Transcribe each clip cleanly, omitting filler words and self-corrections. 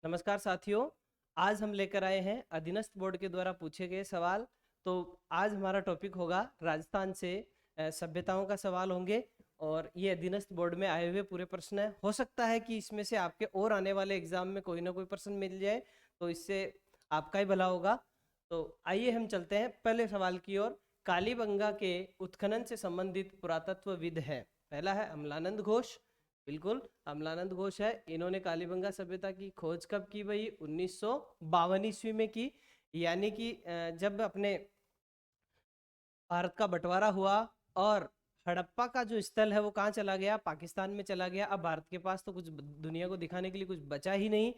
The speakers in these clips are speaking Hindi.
नमस्कार साथियों, आज हम लेकर आए हैं अधीनस्थ बोर्ड के द्वारा पूछे गए सवाल। तो आज हमारा टॉपिक होगा राजस्थान से सभ्यताओं का सवाल होंगे और ये अधीनस्थ बोर्ड में आए हुए पूरे प्रश्न हैं। हो सकता है कि इसमें से आपके और आने वाले एग्जाम में कोई ना कोई प्रश्न मिल जाए, तो इससे आपका ही भला होगा। तो आइए हम चलते हैं पहले सवाल की ओर। कालीबंगा के उत्खनन से संबंधित पुरातत्वविद है। पहला है अमलानंद घोष। बिल्कुल, अमलानंद घोष है। इन्होंने कालीबंगा सभ्यता की खोज कब की भाई? 1952 ईस्वी में की। यानी कि जब अपने भारत का बंटवारा हुआ और हड़प्पा का जो स्थल है वो कहाँ चला गया? पाकिस्तान में चला गया। अब भारत के पास तो कुछ दुनिया को दिखाने के लिए कुछ बचा ही नहीं।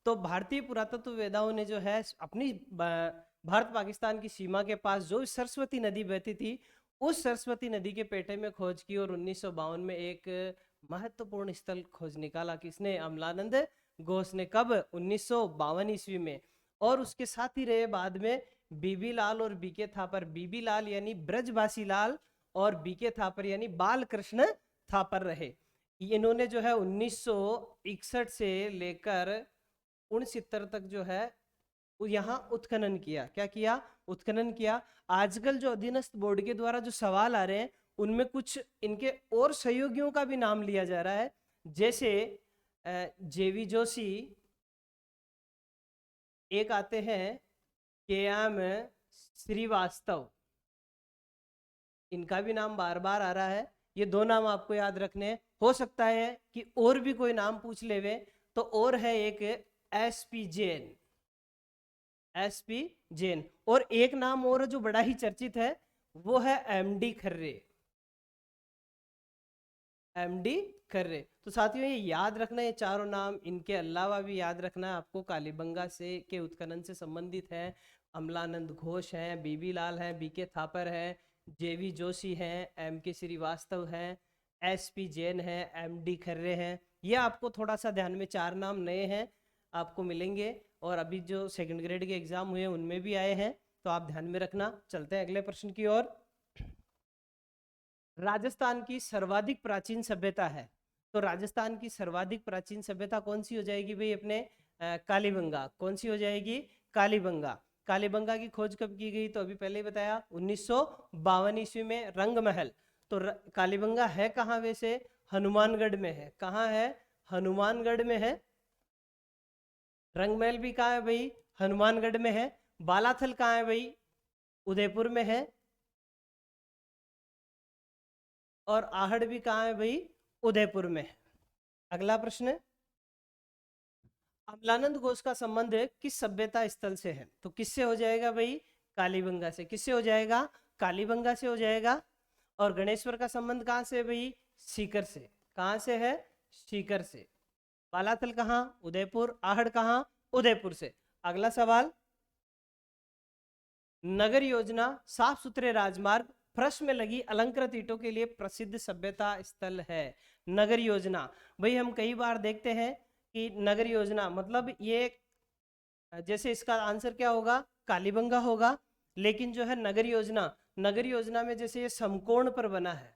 तो भारतीय पुरातत्व वेदाओं ने जो है अपनी भारत पाकिस्तान की सीमा के पास जो सरस्वती नदी बहती थी, उस सरस्वती नदी के पेटे में खोज की और 1952 में एक महत्वपूर्ण स्थल खोज निकाला। किसने? अमलानंद घोष ने। कब? 1952 ईस्वी में। और उसके साथ ही रहे बाद में बीबी लाल और बीके थापर। बीबी लाल यानी ब्रजभाषी लाल और बीके थापर यानी बाल कृष्ण थापर रहे। इन्होंने जो है 1961 से लेकर 69 तक जो है यहाँ उत्खनन किया। क्या किया? उत्खनन किया। आजकल जो अधीनस्थ बोर्ड के द्वारा जो सवाल आ रहे हैं उनमें कुछ इनके और सहयोगियों का भी नाम लिया जा रहा है, जैसे जेवी जोशी, एक आते हैं केएम श्रीवास्तव, इनका भी नाम बार बार आ रहा है। ये दो नाम आपको याद रखने हैं। हो सकता है कि और भी कोई नाम पूछ लेवे, तो और है एक एसपी जैन। एसपी जैन। और एक नाम और जो बड़ा ही चर्चित है वो है एमडी खर्रे। एमडी खर्रे। तो साथियों ये याद रखना, ये चारों नाम। इनके अलावा भी याद रखना है आपको, कालीबंगा से के उत्खनन से संबंधित है अमलानंद घोष हैं, बीबी लाल हैं, बीके थापर हैं, जेवी जोशी हैं, एम के श्रीवास्तव हैं, एसपी जैन हैं, एमडी खर्रे हैं। ये आपको थोड़ा सा ध्यान में, चार नाम नए हैं आपको मिलेंगे और अभी जो सेकंड ग्रेड के एग्जाम हुए उनमें भी आए हैं, तो आप ध्यान में रखना। चलते हैं अगले प्रश्न की ओर। राजस्थान की सर्वाधिक प्राचीन सभ्यता है, तो राजस्थान की सर्वाधिक प्राचीन सभ्यता कौन सी हो जाएगी भाई? अपने कालीबंगा। कौन सी हो जाएगी? कालीबंगा। कालीबंगा की खोज कब की गई? तो अभी पहले ही बताया, 1952 ईस्वी में। रंगमहल। तो कालीबंगा है कहाँ वैसे? हनुमानगढ़ में है। कहाँ है? हनुमानगढ़ में है। रंगमहल भी कहाँ है भाई? हनुमानगढ़ में है। बालाथल कहाँ है भाई? उदयपुर में है। और आहड़ भी कहाँ है भाई? उदयपुर में है। अगला प्रश्न, अमलानंद घोष का संबंध किस सभ्यता स्थल से है? तो किससे हो जाएगा भाई? कालीबंगा से। किससे हो जाएगा? कालीबंगा से हो जाएगा। और गणेश्वर का संबंध कहाँ से है भाई? सीकर से। कहाँ से है? सीकर से। बालाथल कहाँ? उदयपुर। आहड़ कहाँ? उदयपुर से। अगला सवाल, नगर योजना, साफ सुथरे राजमार्ग, फर्श में लगी अलंकृत ईंटों के लिए प्रसिद्ध सभ्यता स्थल है। नगर योजना भाई हम कई बार देखते हैं कि नगर योजना मतलब ये, जैसे इसका आंसर क्या होगा? कालीबंगा होगा। लेकिन जो है नगर योजना, नगर योजना में जैसे ये समकोण पर बना है,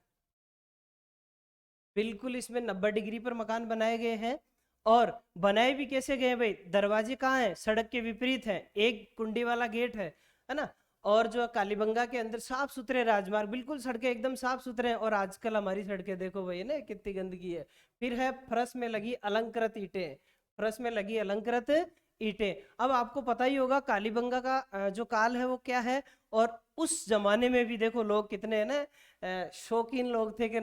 बिल्कुल इसमें 90 डिग्री पर मकान बनाए गए हैं। और बनाए भी कैसे गए भाई? दरवाजे कहाँ हैं? सड़क के विपरीत हैं। एक कुंडी वाला गेट है ना। और जो कालीबंगा के अंदर साफ सुथरे राजमार्ग, बिल्कुल सड़कें एकदम साफ सुथरे हैं। और आजकल हमारी सड़कें देखो भाई ना कितनी गंदगी है। फिर है फर्श में लगी अलंकृत ईंटें। फर्श में लगी अलंकृत ईंटें। अब आपको पता ही होगा कालीबंगा का जो काल है वो क्या है। और उस जमाने में भी देखो लोग कितने है ना शौकीन लोग थे कि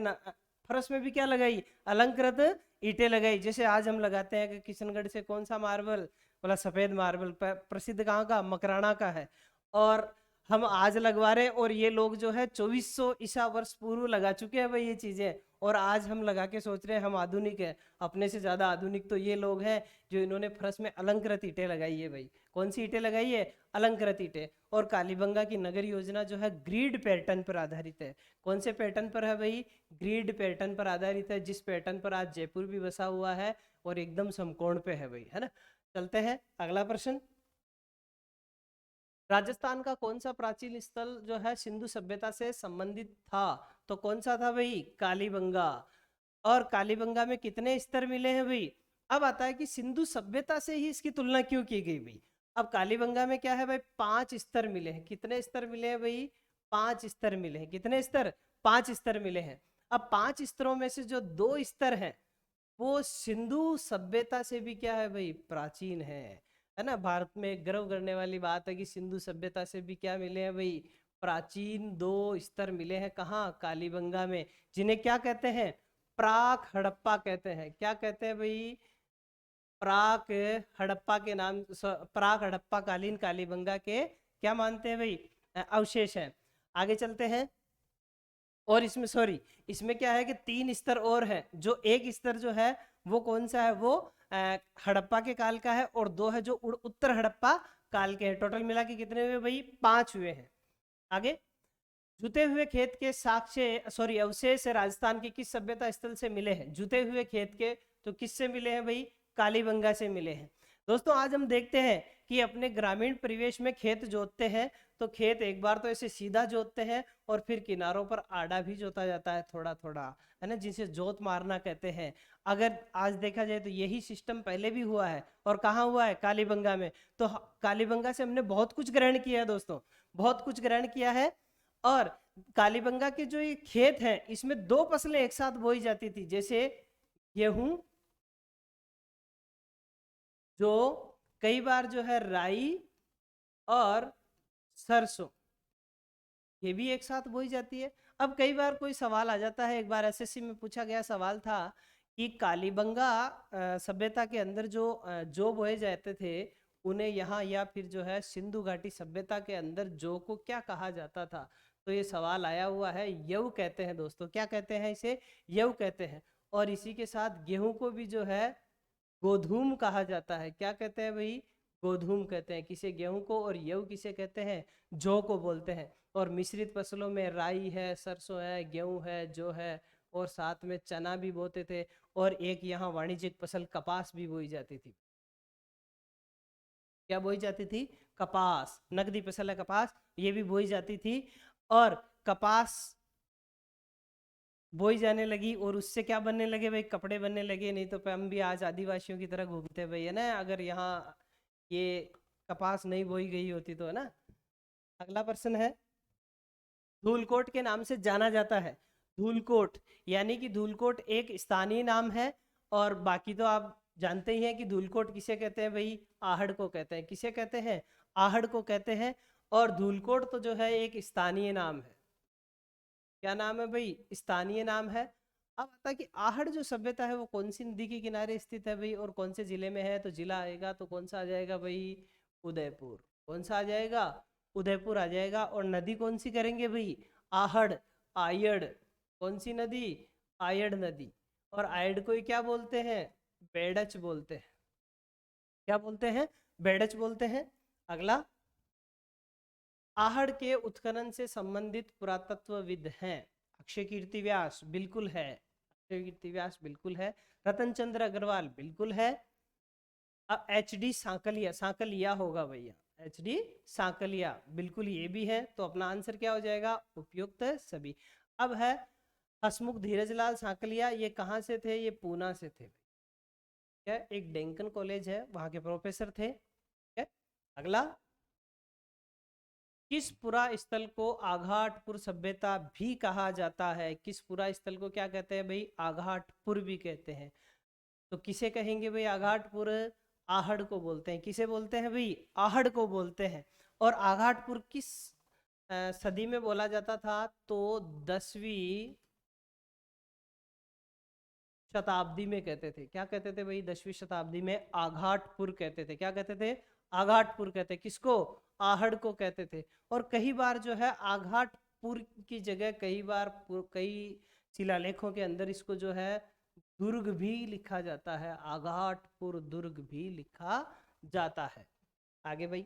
फर्श में भी क्या लगाई? अलंकृत ईंटें लगाई। जैसे आज हम लगाते हैं कि किशनगढ़ से कौन सा मार्बल? बोला सफेद मार्बल। प्रसिद्ध कहाँ का? मकराना का है। और हम आज लगवा रहे हैं और ये लोग जो है 2400 ईसा वर्ष पूर्व लगा चुके हैं भाई ये चीजें। और आज हम लगा के सोच रहे हैं हम आधुनिक है। अपने से ज्यादा आधुनिक तो ये लोग हैं जो इन्होंने फर्श में अलंकृत ईंटें लगाई है भाई। कौन सी ईंटें लगाई है? अलंकृत ईंटें। और कालीबंगा की नगर योजना जो है ग्रिड पैटर्न पर आधारित है। कौन से पैटर्न पर है भाई? ग्रिड पैटर्न पर आधारित है, जिस पैटर्न पर आज जयपुर भी बसा हुआ है और एकदम समकोण पे है भाई, है ना। चलते हैं अगला प्रश्न, राजस्थान का कौन सा प्राचीन स्थल जो है सिंधु सभ्यता से संबंधित था? तो कौन सा था भाई? कालीबंगा। और कालीबंगा में कितने स्तर मिले हैं भाई? अब आता है कि सिंधु सभ्यता से ही इसकी तुलना क्यों की गई भाई। अब कालीबंगा में क्या है भाई, 5 स्तर मिले हैं। कितने स्तर मिले हैं भाई, 5 स्तर मिले हैं। कितने स्तर, 5 स्तर मिले हैं। अब 5 स्तरों में से जो 2 स्तर हैं वो सिंधु सभ्यता से भी क्या है भाई, प्राचीन है ना। भारत में गर्व करने वाली बात है कि सिंधु सभ्यता से भी क्या मिले हैं भाई, प्राचीन 2 स्तर मिले हैं। कहाँ, कालीबंगा में, जिन्हें क्या कहते हैं, प्राक हड़प्पा कहते हैं। क्या कहते हैं भाई, प्राक हड़प्पा के नाम, प्राक हड़प्पा कालीन कालीबंगा के क्या मानते हैं भाई, अवशेष हैं। आगे चलते हैं। और इसमें सॉरी, इसमें क्या है कि 3 स्तर और है। जो एक स्तर जो है वो कौन सा है, वो हड़प्पा के काल का है, और 2 है जो उत्तर हड़प्पा काल के हैं। टोटल मिला के कितने हुए भाई, 5 हुए हैं। आगे, जुते हुए खेत के साक्ष्य सॉरी अवशेष राजस्थान के किस सभ्यता स्थल से मिले हैं। जुते हुए खेत के तो किससे मिले हैं भाई, कालीबंगा से मिले हैं। दोस्तों आज हम देखते हैं कि अपने ग्रामीण परिवेश में खेत जोतते हैं तो खेत एक बार तो ऐसे सीधा जोतते हैं और फिर किनारों पर आड़ा भी जोता जाता है थोड़ा थोड़ा, है ना, जिसे जोत मारना कहते हैं। अगर आज देखा जाए तो यही सिस्टम पहले भी हुआ है, और कहाँ हुआ है, कालीबंगा में। तो कालीबंगा से हमने बहुत कुछ ग्रहण किया है दोस्तों, बहुत कुछ ग्रहण किया है। और कालीबंगा के जो ये खेत हैं इसमें 2 फसलें एक साथ बोई जाती थी, जैसे गेहूं, जो कई बार जो है राई और सरसों, ये भी एक साथ बोई जाती है। अब कई बार कोई सवाल आ जाता है, एक बार एसएससी में पूछा गया सवाल था कि कालीबंगा सभ्यता के अंदर जो बोए जाते थे उन्हें यहाँ, या फिर जो है सिंधु घाटी सभ्यता के अंदर जो को क्या कहा जाता था। तो ये सवाल आया हुआ है, यव कहते हैं दोस्तों। क्या कहते हैं इसे, यव कहते हैं। और इसी के साथ गेहूं को भी जो है गोधूम कहा जाता है। क्या कहते हैं भाई, गोधूम कहते हैं किसे, गेहूं को। और यव किसे कहते हैं, जौ को बोलते हैं। और मिश्रित फसलों में राई है, सरसों है, गेहूं है, जौ है, और साथ में चना भी बोते थे। और एक यहाँ वाणिज्यिक फसल कपास भी बोई जाती थी। क्या बोई जाती थी, कपास। नकदी फसल है कपास, ये भी बोई जाती थी। और कपास बोई जाने लगी और उससे क्या बनने लगे भाई, कपड़े बनने लगे। नहीं तो हम भी आज आदिवासियों की तरह घूमते भाई, है ना, अगर यहाँ ये कपास नहीं बोई गई होती तो, है ना। अगला प्रश्न है, धूलकोट के नाम से जाना जाता है। धूलकोट, यानी कि धूलकोट एक स्थानीय नाम है। और बाकी तो आप जानते ही हैं कि धूलकोट किसे कहते हैं भाई, आहड़ को कहते हैं। किसे कहते हैं, आहड़ को कहते हैं। और धूलकोट तो जो है एक स्थानीय नाम है। क्या नाम है भाई, स्थानीय नाम है। अब आता है कि आहड़ जो सभ्यता है वो कौन सी नदी के किनारे स्थित है भाई, और कौन से जिले में है। तो जिला आएगा तो कौन सा आ जाएगा भाई, उदयपुर। कौन सा आ जाएगा, उदयपुर आ जाएगा। और नदी कौन सी करेंगे भाई, आहड़, आयड़। कौन सी नदी, आयड़ नदी। और आयड़ को ही क्या बोलते हैं, बेड़च बोलते हैं। क्या बोलते हैं, बेड़च बोलते हैं। अगला, आहड़ के उत्खनन से संबंधित पुरातत्वविद हैं। अक्षय कीर्ति व्यास बिल्कुल है, अक्षय कीर्ति व्यास बिल्कुल है। रतन चंद्र अग्रवाल बिल्कुल है। अब एच डी सांकलिया, सांकलिया होगा भैया, एच डी सांकलिया बिल्कुल ये भी है। तो अपना आंसर क्या हो जाएगा, उपयुक्त सभी। अब है हसमुख धीरजलाल सांकलिया, ये कहाँ से थे, ये पूना से थे। क्या, एक डेंकन कॉलेज है वहां के प्रोफेसर थे। क्या, अगला, किस पुरा स्थल को आघाटपुर सभ्यता भी कहा जाता है। किस पुरा स्थल को क्या कहते हैं भाई, आघाटपुर भी कहते हैं। तो किसे कहेंगे भाई, आघाटपुर, आहड़ को बोलते हैं। किसे बोलते हैं भाई, आहड़ को बोलते हैं। और आघाटपुर किस सदी में बोला जाता था, तो 10वीं शताब्दी में कहते थे। क्या कहते थे भाई, 10वीं शताब्दी में आघाटपुर कहते थे। क्या कहते थे, आघाटपुर कहते, किसको, आहड़ को कहते थे। और कई बार जो है आघाटपुर की जगह कई बार कई शिलालेखों के अंदर इसको जो है दुर्ग भी लिखा जाता है, आघाटपुर दुर्ग भी लिखा जाता है। आगे भाई,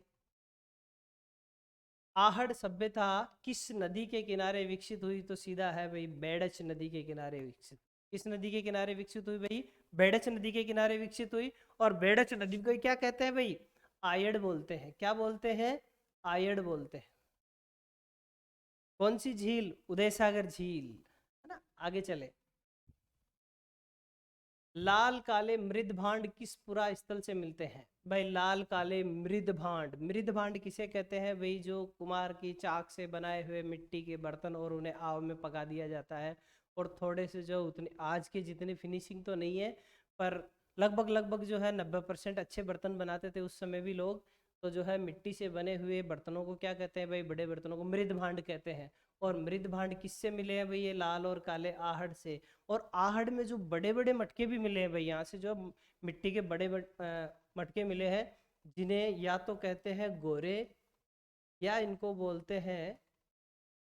आहड़ सभ्यता किस नदी के किनारे विकसित हुई। तो सीधा है भाई, बेड़च नदी के किनारे विकसित। किस नदी के किनारे विकसित हुई भाई, बेड़च नदी के किनारे विकसित हुई। और बेड़च नदी को क्या कहते हैं भाई, आयड़ बोलते हैं। क्या बोलते हैं, आयड़ बोलते हैं। कौन सी झील, उदय सागर झील, है ना। आगे चले, लाल काले मृद भांड किस पुरा स्थल से मिलते हैं? भाई लाल काले मृद भांड, मृद भांड किसे कहते हैं? वही जो कुम्हार की चाक से बनाए हुए मिट्टी के बर्तन और उन्हें आग में पका दिया जाता है, और थोड़े से जो उतनी आज की जितनी फिनिशिंग तो नहीं है, पर लगभग लगभग जो है 90% अच्छे बर्तन बनाते थे उस समय भी लोग। तो जो है मिट्टी से बने हुए बर्तनों को क्या कहते हैं भाई? बड़े बर्तनों को मृद भांड कहते हैं। और मृद भांड किससे मिले हैं भाई? ये लाल और काले आहड़ से। और आहड़ में जो बड़े बड़े मटके भी मिले हैं भाई, यहाँ से जो मिट्टी के बड़े मटके मिले हैं, जिन्हें या तो कहते हैं गोरे, या इनको बोलते हैं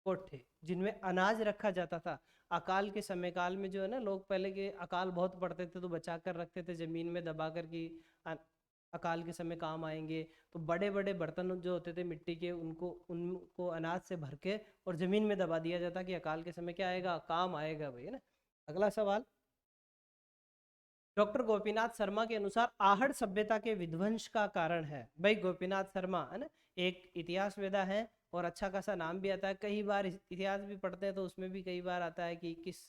कोठे, जिनमें अनाज रखा जाता था। अकाल के समय काल में जो है ना, लोग पहले के अकाल बहुत पड़ते थे तो बचा कर रखते थे जमीन में दबा कर कि अकाल के समय काम आएंगे। तो बड़े बड़े बर्तन जो होते थे मिट्टी के, उनको उनको अनाज से भर के और जमीन में दबा दिया जाता कि अकाल के समय क्या आएगा? काम आएगा भाई, है ना। अगला सवाल, डॉक्टर गोपीनाथ शर्मा के अनुसार आहड़ सभ्यता के विध्वंस का कारण है। भाई गोपीनाथ शर्मा है ना, एक इतिहास वेदा है और अच्छा खासा नाम भी आता है। कई बार इतिहास भी पढ़ते हैं तो उसमें भी कई बार आता है कि किस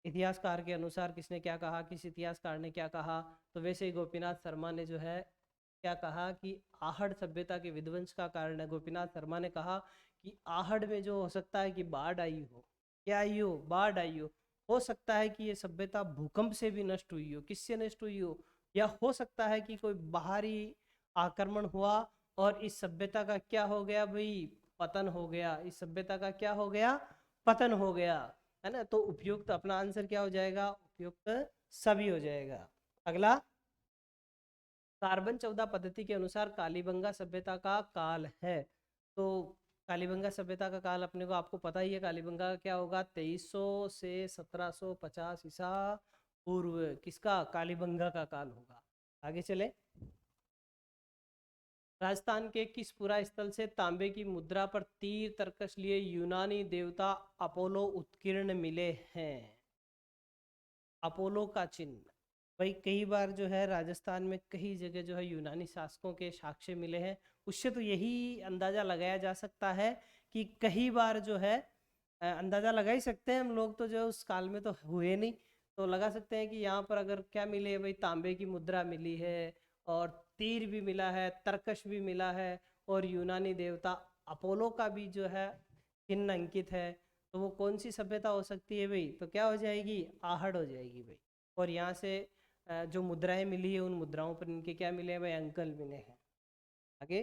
इतिहासकार के अनुसार किसने क्या कहा, किस इतिहासकार ने क्या कहा। तो वैसे ही गोपीनाथ शर्मा ने जो है क्या कहा कि आहड़ सभ्यता के विध्वंस का कारण है। गोपीनाथ शर्मा ने कहा कि आहड़ में जो हो सकता है कि बाढ़ आई हो। क्या आई हो? बाढ़ आई हो सकता है कि ये सभ्यता भूकंप से भी नष्ट हुई हो। किससे नष्ट हुई हो? या हो सकता है कि कोई बाहरी आक्रमण हुआ और इस सभ्यता का क्या हो गया भाई? पतन हो गया। इस सभ्यता का क्या हो गया? पतन हो गया, है ना। तो उपयुक्त अपना आंसर क्या हो जाएगा? उपयुक्त सभी हो जाएगा। अगला, कार्बन 14 पद्धति के अनुसार कालीबंगा सभ्यता का काल है। तो कालीबंगा सभ्यता का काल अपने को आपको पता ही है। कालीबंगा का क्या होगा? 2300 से 1750 ईसा पूर्व किसका? कालीबंगा का काल होगा। आगे चले, राजस्थान के किस पुरा स्थल से तांबे की मुद्रा पर तीर तरकस लिए यूनानी देवता अपोलो उत्कीर्ण मिले हैं? अपोलो का चिन्ह। भाई कई बार जो है राजस्थान में कई जगह जो है यूनानी शासकों के साक्ष्य मिले हैं। उससे तो यही अंदाजा लगाया जा सकता है कि कई बार जो है अंदाजा लगा ही सकते हैं हम लोग, तो जो उस काल में तो हुए नहीं, तो लगा सकते हैं कि यहाँ पर अगर क्या मिले भाई? तांबे की मुद्रा मिली है, और तीर भी मिला है, तरकश भी मिला है, और यूनानी देवता अपोलो का भी जो है चिन्ह अंकित है। तो वो कौन सी सभ्यता हो सकती है भाई? तो क्या हो जाएगी? आहड़ हो जाएगी भाई। और यहाँ से जो मुद्राएं मिली है, उन मुद्राओं पर इनके क्या मिले हैं भाई? अंकल मिले हैं। आगे,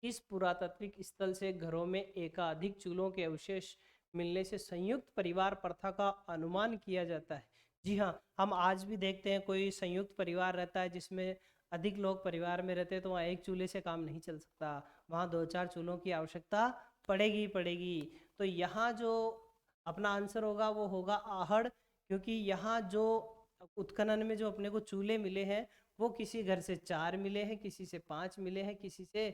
किस पुरातात्विक स्थल से घरों में एकाधिक चूल्हों के अवशेष मिलने से संयुक्त परिवार प्रथा का अनुमान किया जाता है? जी हाँ, हम आज भी देखते हैं कोई संयुक्त परिवार रहता है जिसमें अधिक लोग परिवार में रहते हैं, तो वहाँ एक चूल्हे से काम नहीं चल सकता, वहाँ 2-4 चूल्हों की आवश्यकता पड़ेगी ही पड़ेगी। तो यहाँ जो अपना आंसर होगा वो होगा आहड़, क्योंकि यहाँ जो उत्खनन में जो अपने को चूल्हे मिले हैं, वो किसी घर से 4 मिले हैं, किसी से 5 मिले हैं, किसी से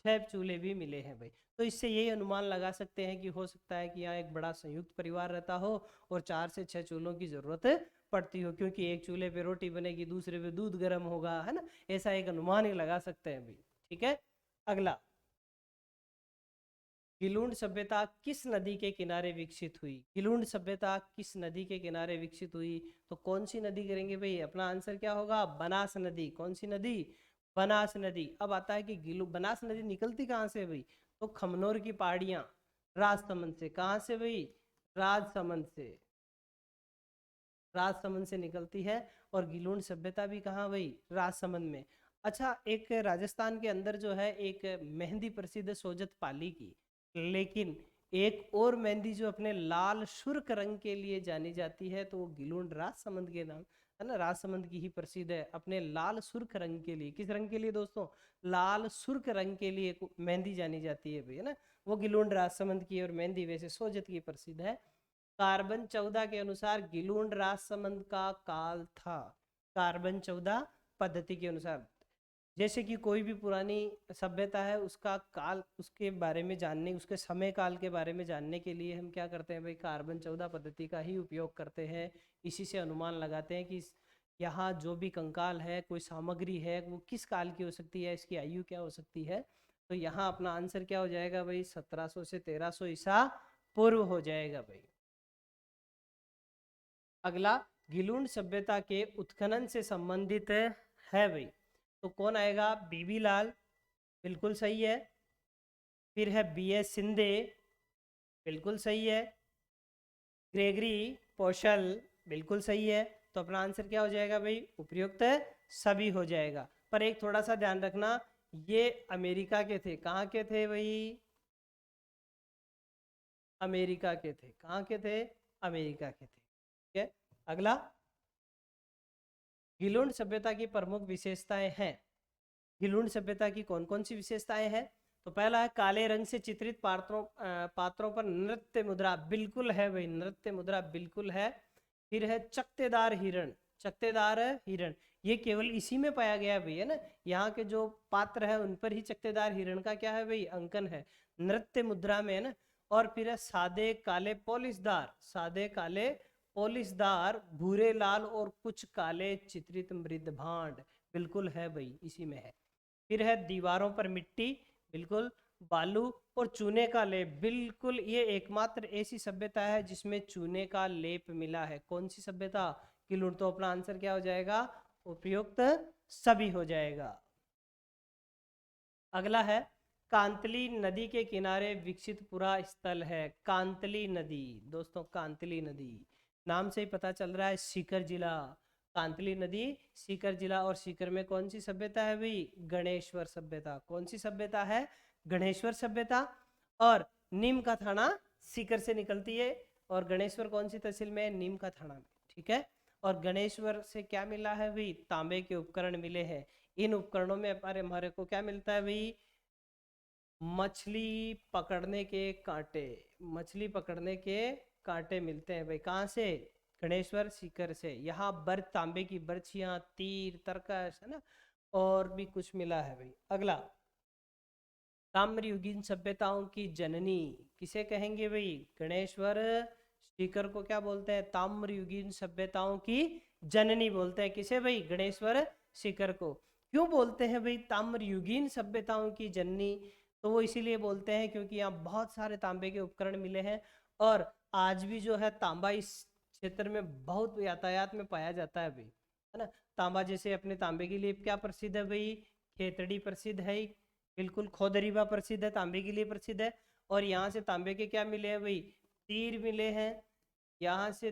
6 चूल्हे भी मिले हैं भाई। तो इससे यही अनुमान लगा सकते हैं कि हो सकता है कि यहाँ एक बड़ा संयुक्त परिवार रहता हो और 4 से 6 चूल्हों की जरूरत पड़ती हो, क्योंकि एक चूल्हे पे रोटी बनेगी, दूसरे पे दूध गर्म होगा, है ना। ऐसा एक अनुमान ही लगा सकते हैं भाई। ठीक है, अगला, गिलुंड सभ्यता किस नदी के किनारे विकसित हुई? गिलुंड सभ्यता किस नदी के किनारे विकसित हुई? तो कौन सी नदी करेंगे भाई? अपना आंसर क्या होगा? बनास नदी। कौन सी नदी? बनास नदी। अब आता है कि बनास नदी निकलती कहाँ से भाई? तो खमनोर की पहाड़ियां, राजसमंद से। कहाँ से भाई? राजसमंद से। राजसमंद से निकलती है। और गिलुंड सभ्यता भी कहाँ भाई? राजसमंद में। अच्छा, एक राजस्थान के अंदर जो है एक मेहंदी प्रसिद्ध है सोजत पाली की, लेकिन एक और मेहंदी जो अपने लाल सुर्ख रंग के लिए जानी जाती है, तो वो गिलुंड राजसमंद के नाम, है ना, राजसमंद की ही प्रसिद्ध है अपने लाल सुर्ख रंग के लिए। किस रंग के लिए दोस्तों? लाल सुर्ख रंग के लिए मेहंदी जानी जाती है भाई, है ना। वो गिलुंड राजसमंद की, और मेहंदी वैसे सोजत की प्रसिद्ध है। कार्बन 14 के अनुसार गिलुंड राजसमंद का काल था। कार्बन 14 पद्धति के अनुसार, जैसे कि कोई भी पुरानी सभ्यता है, उसका काल, उसके बारे में जानने, उसके समय काल के बारे में जानने के लिए हम क्या करते हैं भाई? कार्बन 14 पद्धति का ही उपयोग करते हैं। इसी से अनुमान लगाते हैं कि यहाँ जो भी कंकाल है, कोई सामग्री है, वो किस काल की हो सकती है, इसकी आयु क्या हो सकती है। तो यहाँ अपना आंसर क्या हो जाएगा भाई? 1700 से 1300 ईसा पूर्व हो जाएगा भाई। अगला गिलुंड सभ्यता के उत्खनन से संबंधित है भाई, तो कौन आएगा? बीबी लाल, बिल्कुल सही है। फिर है बीएस सिंधे, बिल्कुल सही है। ग्रेगरी पोशल, बिल्कुल सही है। तो अपना आंसर क्या हो जाएगा भाई? उपयुक्त सभी हो जाएगा। पर एक थोड़ा सा ध्यान रखना, ये अमेरिका के थे। कहाँ के थे भाई? अमेरिका के थे। कहाँ के थे? अमेरिका के थे। ठीक है। अगला, गिलुंड सभ्यता की प्रमुख विशेषताएं हैं। गिलुंड सभ्यता की कौन कौन सी विशेषताएं हैं? तो पहला है काले रंग से चित्रित पात्रों पर नृत्य मुद्रा, बिल्कुल है भाई, नृत्य मुद्रा बिल्कुल है। फिर है चकतेदार हिरण, चकतेदार हिरण, ये केवल इसी में पाया गया है भाई, है ना। यहाँ के जो पात्र है उन पर ही चकतेदार हिरण का क्या है भाई? अंकन है, नृत्य मुद्रा में, है ना। और फिर है सादे काले पॉलिशदार, सादे काले पॉलिशदार भूरे लाल और कुछ काले चित्रित मृद भांड, बिल्कुल है भाई, इसी में है। फिर है दीवारों पर मिट्टी, बिल्कुल। बालू और चूने का लेप, बिल्कुल, ये एकमात्र ऐसी सभ्यता है जिसमें चूने का लेप मिला है। कौन सी सभ्यता? गिलुंड। तो अपना आंसर क्या हो जाएगा? उपयुक्त सभी हो जाएगा। अगला है कांतली नदी के किनारे विकसित पूरा स्थल है। कांतली नदी, दोस्तों कांतली नदी नाम से ही पता चल रहा है, सीकर जिला। कांतली नदी सीकर जिला। और सीकर में कौन सी सभ्यता है भाई? गणेश्वर सभ्यता। कौन सी सभ्यता है? गणेश्वर सभ्यता। और नीम का थाना सीकर से निकलती है, और गणेश्वर कौन सी तहसील में है? नीम का थाना में। ठीक है। और गणेश्वर से क्या मिला है भाई? तांबे के उपकरण मिले हैं। इन उपकरणों में हमारे को क्या मिलता है भाई? मछली पकड़ने के कांटे, मछली पकड़ने के कांटे मिलते हैं भाई। कहाँ से? गणेश्वर सीकर से। यहाँ तांबे की बर्छियां, तीर, तरकश, है ना, और भी कुछ मिला है भाई। अगला, ताम्रयुगीन सभ्यताओं की जननी किसे कहेंगे भाई? गणेश्वर सीकर को क्या बोलते हैं? ताम्रयुगीन सभ्यताओं की जननी बोलते हैं। किसे भाई? गणेश्वर सीकर को। क्यों बोलते हैं भाई ताम्रयुगीन सभ्यताओं की जननी? तो वो इसीलिए बोलते हैं क्योंकि यहाँ बहुत सारे तांबे के उपकरण मिले हैं, और आज भी जो है तांबा इस क्षेत्र में बहुत यातायात में पाया जाता है भाई, है ना। तांबा जैसे अपने तांबे के लिए क्या प्रसिद्ध है भाई? खेतड़ी प्रसिद्ध है, बिल्कुल। खोदरीबा प्रसिद्ध है, तांबे के लिए प्रसिद्ध है। और यहाँ से तांबे के क्या मिले हैं भाई? तीर मिले हैं, यहाँ से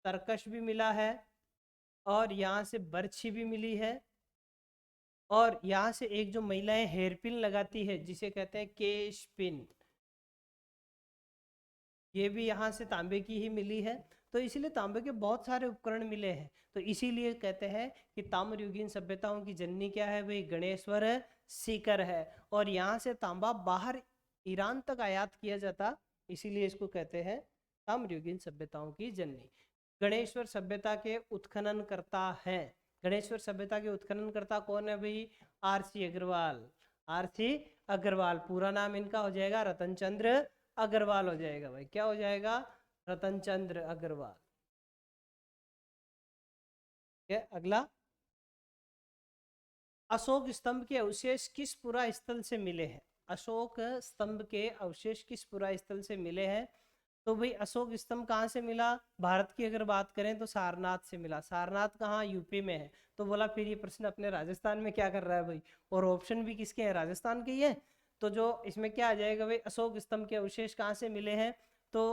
तरकश भी मिला है, और यहाँ से बर्छी भी मिली है। और यहाँ से एक जो महिलाएं हेयर पिन लगाती है जिसे कहते हैं केश पिन, ये भी यहाँ से तांबे की ही मिली है। तो इसीलिए तांबे के बहुत सारे उपकरण मिले हैं। तो इसीलिए कहते हैं कि ताम्रयुगीन सभ्यताओं की जननी क्या है भाई? गणेश्वर सीकर है। और यहाँ से तांबा बाहर ईरान तक आयात किया जाता, इसीलिए इसको कहते हैं ताम्रयुगीन सभ्यताओं की जननी। गणेश्वर सभ्यता के उत्खनन करता है। गणेश्वर सभ्यता के उत्खनन करता कौन है भाई? आरसी अग्रवाल। आरसी अग्रवाल, पूरा नाम इनका हो जाएगा रतन चंद्र अग्रवाल हो जाएगा भाई। क्या हो जाएगा? रतन चंद्र अग्रवाल। ठीक है। अगला, अशोक स्तंभ के अवशेष किस पुरा स्थल से मिले हैं? अशोक स्तंभ के अवशेष किस पुरा स्थल से मिले हैं? तो भाई अशोक स्तंभ कहाँ से मिला? भारत की अगर बात करें तो सारनाथ से मिला। सारनाथ कहाँ? यूपी में है। तो बोला फिर ये प्रश्न अपने राजस्थान में क्या कर रहा है भाई? और ऑप्शन भी किसके हैं? राजस्थान के ही है। तो जो इसमें क्या आ जाएगा भाई? अशोक स्तंभ के अवशेष कहाँ से मिले हैं? तो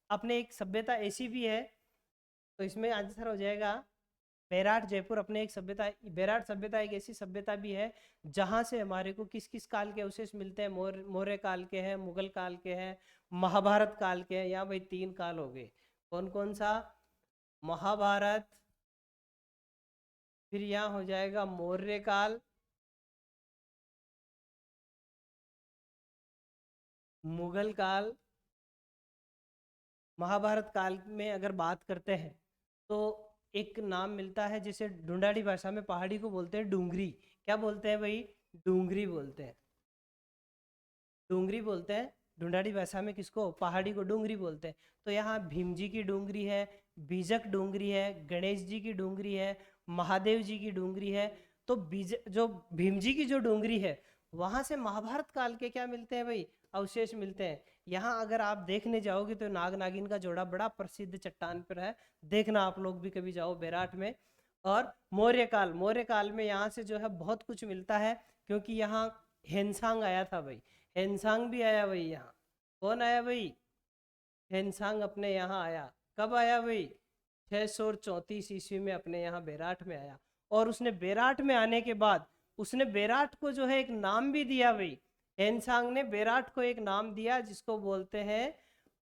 अपने एक सभ्यता ऐसी भी है, तो इसमें आंसर हो जाएगा बेराट जयपुर। अपने एक सभ्यता, बेराट सभ्यता एक ऐसी सभ्यता भी है जहां से हमारे को किस किस काल के अवशेष मिलते हैं? मौर्य काल के हैं, मुगल काल के हैं, महाभारत काल के हैं। यहाँ भाई 3 काल हो गए। कौन कौन सा? महाभारत, फिर यहाँ हो जाएगा मौर्य काल, मुगल काल। महाभारत काल में अगर बात करते हैं तो एक नाम मिलता है जिसे ढूंढाड़ी भाषा में पहाड़ी को बोलते हैं डूंगरी। क्या बोलते हैं भाई? डूंगरी बोलते हैं, डूंगरी बोलते हैं। ढूंढाड़ी भाषा में किसको? पहाड़ी को डूंगरी बोलते हैं। तो यहाँ भीम जी की डूंगरी है, बीजक डूंगरी है, गणेश जी की डूंगरी है, महादेव जी की डूंगरी है। तो जो भीम जी की जो डूंगरी है, वहां से महाभारत काल के क्या मिलते हैं भाई? अवशेष मिलते हैं। यहाँ अगर आप देखने जाओगे तो नाग नागिन का जोड़ा बड़ा प्रसिद्ध चट्टान पर है, देखना आप लोग भी कभी जाओ बेराट में। और मौर्य काल में यहाँ से जो है बहुत कुछ मिलता है, क्योंकि यहाँ हेनसांग आया था भाई, हेनसांग भी आया भाई यहाँ। कौन आया भाई? हेनसांग अपने यहाँ आया। कब आया भाई? 634 ईस्वी में अपने यहाँ बेराट में आया। और उसने बेराट में आने के बाद उसने बेराट को जो है एक नाम भी दिया भाई। हेनसांग ने बेराट को एक नाम दिया जिसको बोलते हैं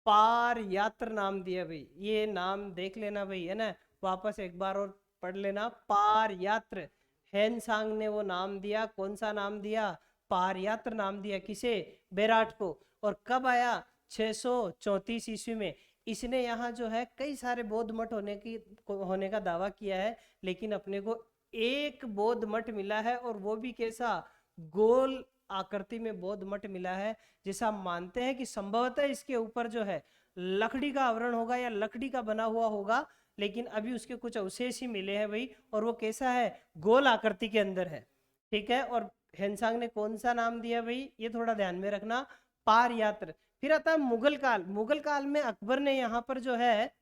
पार यात्र नाम दिया भाई। ये नाम देख लेना भाई, है ना, वापस एक बार और पढ़ लेना, पार यात्र। हेनसांग ने वो नाम दिया, कौन सा नाम दिया? पार यात्र नाम दिया। किसे? बेराट को। और कब आया? 634 ईस्वी में। इसने यहाँ जो है कई सारे बौद्ध मठ होने का दावा किया है, लेकिन अपने को एक बौद्ध मठ मिला है, और वो भी कैसा? गोल आकृति में बौद्ध मठ मिला है, जिसे हम मानते हैं कि संभवतः इसके ऊपर जो है लकड़ी का आवरण होगा या लकड़ी का बना हुआ होगा, लेकिन अभी उसके कुछ अवशेष ही मिले हैं भाई। और वो कैसा है? गोल आकृति के अंदर है, ठीक है। और हेनसांग ने कौन सा नाम दिया भाई? ये थोड़ा ध्यान में रखना, पार यात्र। फिर आता है मुगल काल। मुगल काल में अकबर ने यहाँ पर जो है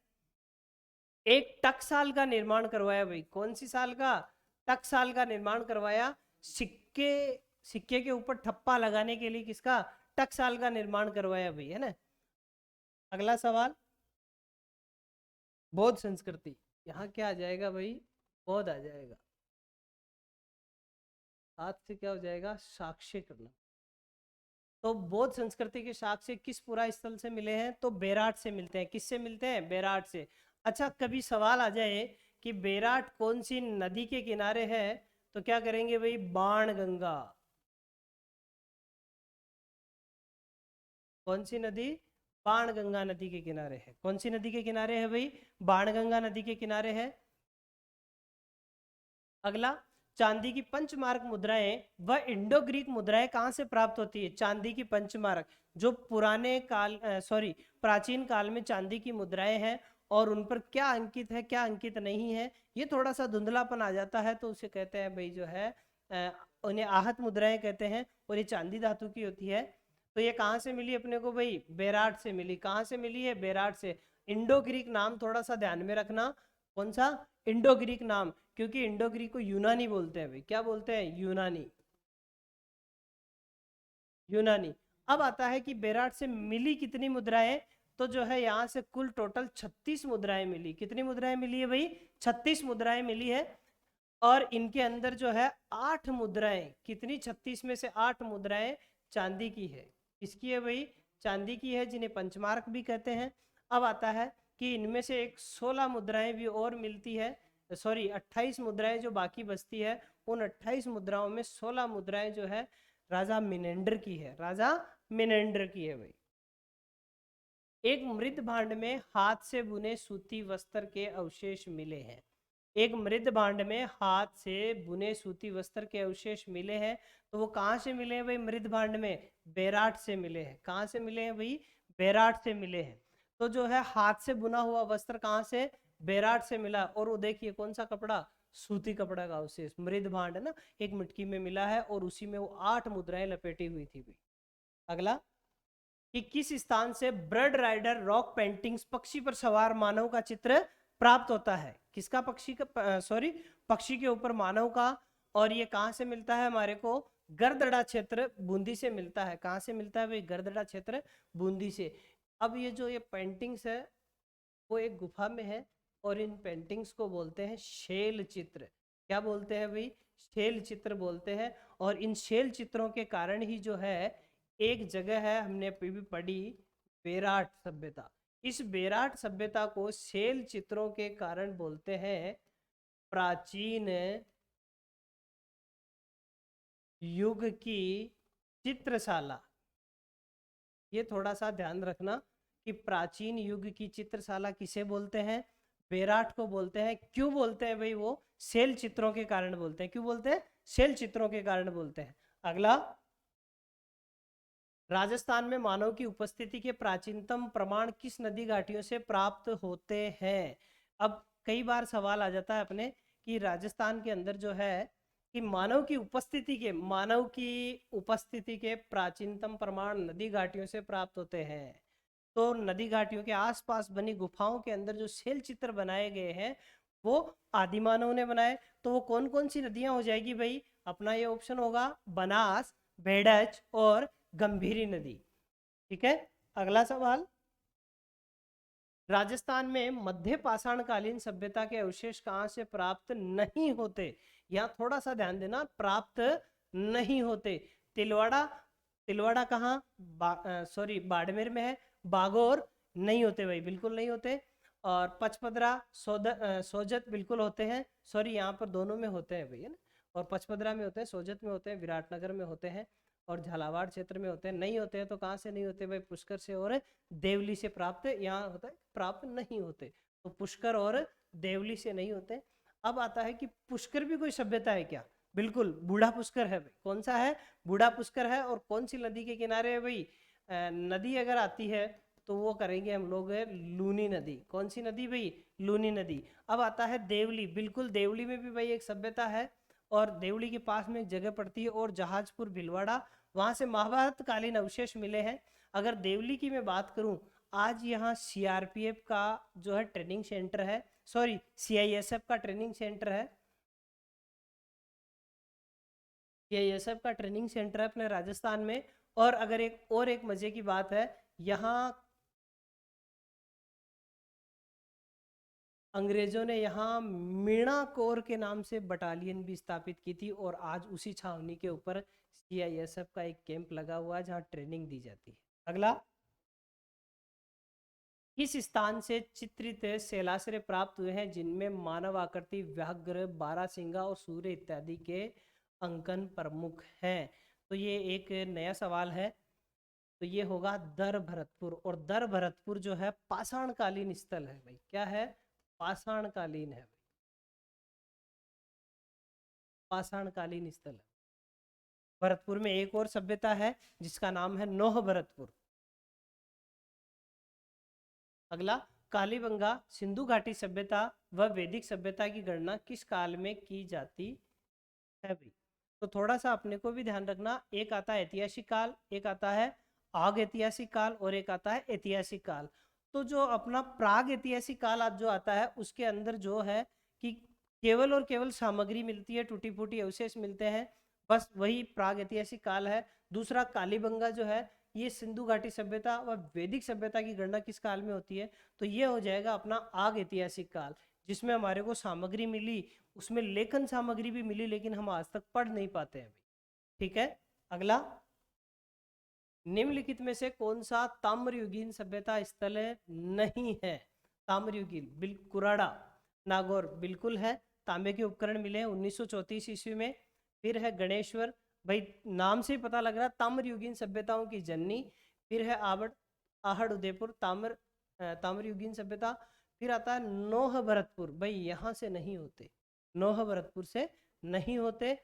एक टकसाल का निर्माण करवाया भाई। कौन सी साल का? टकसाल का निर्माण करवाया। सिक्के के ऊपर ठप्पा लगाने के लिए किसका? टकसाल का निर्माण करवाया भाई, है ना। अगला सवाल, बौद्ध संस्कृति। यहाँ क्या आ जाएगा भाई? बौद्ध आ जाएगा। हाथ से क्या हो जाएगा? साक्ष्य करना। तो बौद्ध संस्कृति के साक्ष्य किस पुरा स्थल से मिले हैं? तो बेराट से मिलते हैं। किससे मिलते हैं? बेराट से। अच्छा, कभी सवाल आ जाए कि बेराट कौन सी नदी के किनारे है, तो क्या करेंगे भाई? बाणगंगा। कौन सी नदी? बाणगंगा नदी के किनारे है। कौन सी नदी के किनारे है भाई? बाणगंगा नदी के किनारे है। अगला, चांदी की पंचमार्क मुद्राएं व इंडो ग्रीक मुद्राएं कहां से प्राप्त होती है? चांदी की पंचमार्क जो प्राचीन काल में चांदी की मुद्राएं हैं, और उन पर क्या अंकित है क्या अंकित नहीं है, ये थोड़ा सा धुंधलापन आ जाता है, तो उसे कहते हैं भाई जो है उन्हें आहत मुद्राएं कहते हैं, और ये चांदी धातु की होती है। तो ये कहाँ से मिली अपने को भाई? बेराट से मिली। कहाँ से मिली है? बेराट से। इंडो ग्रीक नाम थोड़ा सा ध्यान में रखना। कौन सा? इंडो ग्रीक नाम, क्योंकि इंडो ग्रीक को यूनानी बोलते हैं भाई। क्या बोलते हैं? यूनानी। यूनानी। अब आता है कि बेराट से मिली कितनी मुद्राएं, तो जो है यहाँ से कुल टोटल 36 मुद्राएं मिली। कितनी मुद्राएं मिली है भाई? 36 मुद्राएं मिली है। और इनके अंदर जो है 8 मुद्राएं, कितनी? 36 में से 8 मुद्राएं चांदी की है। किसकी है भाई? चांदी की है, जिन्हें पंचमार्क भी कहते हैं। अब आता है कि इनमें से एक 16 मुद्राएं भी और मिलती है, 28 मुद्राएं जो बाकी बचती है, उन 28 मुद्राओं में 16 मुद्राएं जो है राजा मिनेंडर की है। राजा मिनेंडर की है भाई। एक मृत भांड में हाथ से बुने सूती वस्त्र के अवशेष मिले हैं। एक मृत भांड में हाथ से बुने सूती वस्त्र के अवशेष मिले हैं, तो वो कहाँ से मिले हैं भाई? मृत भांड में बेराट से मिले हैं। कहाँ से मिले हैं भाई? बेराट से मिले हैं। तो जो है हाथ से बुना हुआ वस्त्र कहाँ से? बेराट से मिला। और वो देखिए कौन सा कपड़ा? सूती कपड़ा का अवशेष। मृत भांड है ना, एक मटकी में मिला है, और उसी में वो 8 मुद्राएं लपेटी हुई थी भाई। अगला, कि किस स्थान से ब्लड राइडर रॉक पेंटिंग्स पक्षी पर सवार मानव का चित्र प्राप्त होता है? किसका? पक्षी के ऊपर मानव का। और ये कहाँ से मिलता है हमारे को? गरदड़ा क्षेत्र बूंदी से मिलता है। कहाँ से मिलता है भाई? गरदड़ा क्षेत्र बूंदी से। अब ये जो ये पेंटिंग्स है वो एक गुफा में है, और इन पेंटिंग्स को बोलते हैं शैल चित्र। क्या बोलते हैं भाई? शैल चित्र बोलते हैं। और इन शैल चित्रों के कारण ही जो है एक जगह है, हमने अभी भी पढ़ी, बेराट सभ्यता। इस बेराट सभ्यता को शैल चित्रों के कारण बोलते हैं प्राचीन युग की चित्रशाला। ये थोड़ा सा ध्यान रखना कि प्राचीन युग की चित्रशाला किसे बोलते हैं? बेराट को बोलते हैं। क्यों बोलते हैं भाई? वो शैल चित्रों के कारण बोलते हैं। क्यों बोलते हैं? शैल चित्रों के कारण बोलते हैं। अगला, राजस्थान में मानव की उपस्थिति के प्राचीनतम प्रमाण किस नदी घाटियों से प्राप्त होते हैं? अब कई बार सवाल आ जाता है अपने कि राजस्थान के अंदर जो है कि मानव की उपस्थिति के प्राचीनतम प्रमाण नदी घाटियों से प्राप्त होते हैं। तो नदी घाटियों के आसपास बनी गुफाओं के अंदर जो शैल चित्र बनाए गए हैं वो आदि मानव ने बनाए। तो वो कौन कौन सी नदियां हो जाएगी भाई? अपना ये ऑप्शन होगा बनास, बेडच और गंभीरी नदी। ठीक है, अगला सवाल, राजस्थान में मध्य पाषाणकालीन सभ्यता के अवशेष कहाँ से प्राप्त नहीं होते? यहाँ थोड़ा सा ध्यान देना, प्राप्त नहीं होते। तिलवाड़ा, तिलवाड़ा कहाँ? सॉरी बाड़मेर में है। बागोर नहीं होते भाई, बिल्कुल नहीं होते। और पचपदरा, सोजत बिल्कुल होते हैं। सॉरी यहाँ पर दोनों में होते हैं भैया ना, और पचपदरा में होते हैं, सोजत में होते हैं, विराटनगर में होते हैं और झालावाड़ क्षेत्र में होते हैं। नहीं होते हैं तो कहाँ से नहीं होते भाई? पुष्कर से और देवली से प्राप्त, यहाँ होता है प्राप्त नहीं होते। तो पुष्कर और देवली से नहीं होते। अब आता है कि पुष्कर भी कोई सभ्यता है क्या? बिल्कुल, बूढ़ा पुष्कर है भाई। कौन सा है? बूढ़ा पुष्कर है। और कौन सी नदी के किनारे है भाई? नदी अगर आती है तो वो करेंगे हम लोग लूनी नदी। कौन सी नदी भाई? लूनी नदी। अब आता है देवली। बिल्कुल, देवली में भी भाई एक सभ्यता है और देवली के पास में एक जगह पड़ती है और जहाजपुर भिलवाड़ा, वहां से महाभारत कालीन अवशेष मिले हैं। अगर देवली की मैं बात करूं, आज यहाँ सीआरपीएफ का जो है ट्रेनिंग सेंटर है, सॉरी सीआईएसएफ का ट्रेनिंग सेंटर है। सीआईएसएफ का ट्रेनिंग सेंटर है अपने राजस्थान में। और अगर एक मजे की बात है, यहाँ अंग्रेजों ने यहाँ मीणा कोर के नाम से बटालियन भी स्थापित की थी और आज उसी छावनी के ऊपर सीआईएसएफ का एक कैंप लगा हुआ है जहाँ ट्रेनिंग दी जाती है। अगला, किस स्थान से चित्रित शैलाश्रय प्राप्त हुए हैं जिनमें मानव आकृति, व्याघ्र, बारहसिंगा और सूर्य इत्यादि के अंकन प्रमुख हैं? तो ये एक नया सवाल है। तो ये होगा दर भरतपुर। और दर भरतपुर जो है पाषाणकालीन स्थल है भाई। क्या है? पाषाणकालीन है, पाषाणकालीन स्थल है। भरतपुर में एक और सभ्यता है जिसका नाम है नोह भरतपुर। अगला, कालीबंगा, सिंधु घाटी सभ्यता व वैदिक सभ्यता की गणना किस काल में की जाती है भाई? तो थोड़ा सा अपने को भी ध्यान रखना, एक आता है ऐतिहासिक काल, एक आता है आग ऐतिहासिक काल और एक आता है ऐतिहासिक काल। तो जो अपना प्राग ऐतिहासिक काल आज जो आता है उसके अंदर जो है कि केवल और केवल सामग्री मिलती है, टूटी फूटी अवशेष मिलते हैं, बस वही प्राग ऐतिहासिक काल है। दूसरा कालीबंगा जो है ये सिंधु घाटी सभ्यता व वैदिक सभ्यता की गणना किस काल में होती है? तो ये हो जाएगा अपना आग ऐतिहासिक काल, जिसमें हमारे को सामग्री मिली, उसमें लेखन सामग्री भी मिली, लेकिन हम आज तक पढ़ नहीं पाते हैं। ठीक है, अगला, निम्नलिखित में से कौन सा ताम्रयुगीन सभ्यता स्थल नहीं है? ताम्रयुगीन, कुराड़ा, नागौर बिल्कुल है। तांबे के उपकरण मिले हैं 1934 ईस्वी में। फिर है गणेश्वर, भाई नाम से ही पता लग रहा है ताम्रयुगीन सभ्यताओं की जननी। फिर है आहड़ उदयपुर, ताम्रयुगीन सभ्यता। फिर आता है नोह भरतपुर, भाई यहाँ से नहीं होते, नोह भरतपुर से नहीं होते।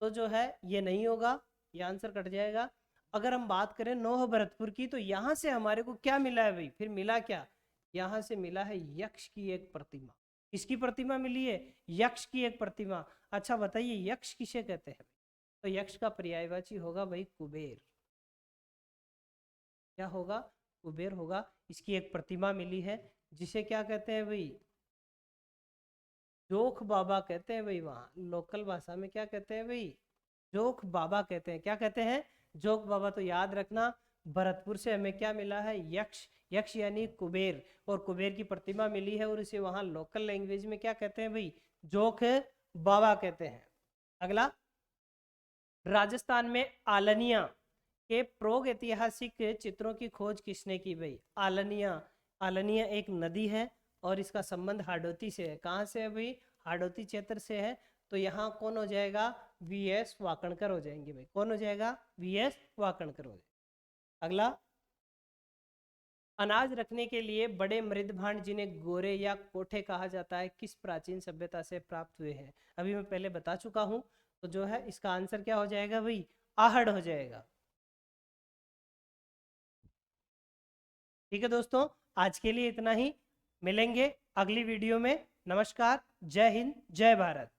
तो जो है ये नहीं होगा, ये आंसर कट जाएगा। अगर हम बात करें नोह भरतपुर की, तो यहाँ से हमारे को क्या मिला है भाई? फिर मिला क्या? यहाँ से मिला है यक्ष की एक प्रतिमा। किसकी प्रतिमा मिली है? यक्ष की एक प्रतिमा। अच्छा बताइए यक्ष किसे कहते हैं? तो यक्ष का पर्यायवाची होगा भाई कुबेर। क्या होगा? कुबेर होगा। इसकी एक प्रतिमा मिली है जिसे क्या कहते हैं भाई? जोख बाबा कहते हैं भाई। वहां लोकल भाषा में क्या कहते हैं भाई? जोख बाबा कहते हैं। क्या कहते हैं? जोग बाबा। तो याद रखना, भरतपुर से हमें क्या मिला है? यक्ष। यक्ष यानी कुबेर, और कुबेर की प्रतिमा मिली है और इसे वहां लोकल लैंग्वेज में क्या कहते हैं भाई? जोख बाबा कहते हैं। अगला, राजस्थान में आलनिया के प्रोग ऐतिहासिक चित्रों की खोज किसने की भाई? आलनिया, आलनिया एक नदी है और इसका संबंध हाडोती से है। कहाँ से है भाई? हाडोती क्षेत्र से है। तो यहाँ कौन हो जाएगा? वीएस वाकणकर हो जाएंगे भाई। कौन हो जाएगा? वीएस वाकणकर हो जाएगा। अगला, अनाज रखने के लिए बड़े मृद भांड जिन्हें गोरे या कोठे कहा जाता है किस प्राचीन सभ्यता से प्राप्त हुए हैं? अभी मैं पहले बता चुका हूं। तो जो है इसका आंसर क्या हो जाएगा भाई? आहड़ हो जाएगा। ठीक है दोस्तों, आज के लिए इतना ही। मिलेंगे अगली वीडियो में। नमस्कार, जय हिंद, जय भारत।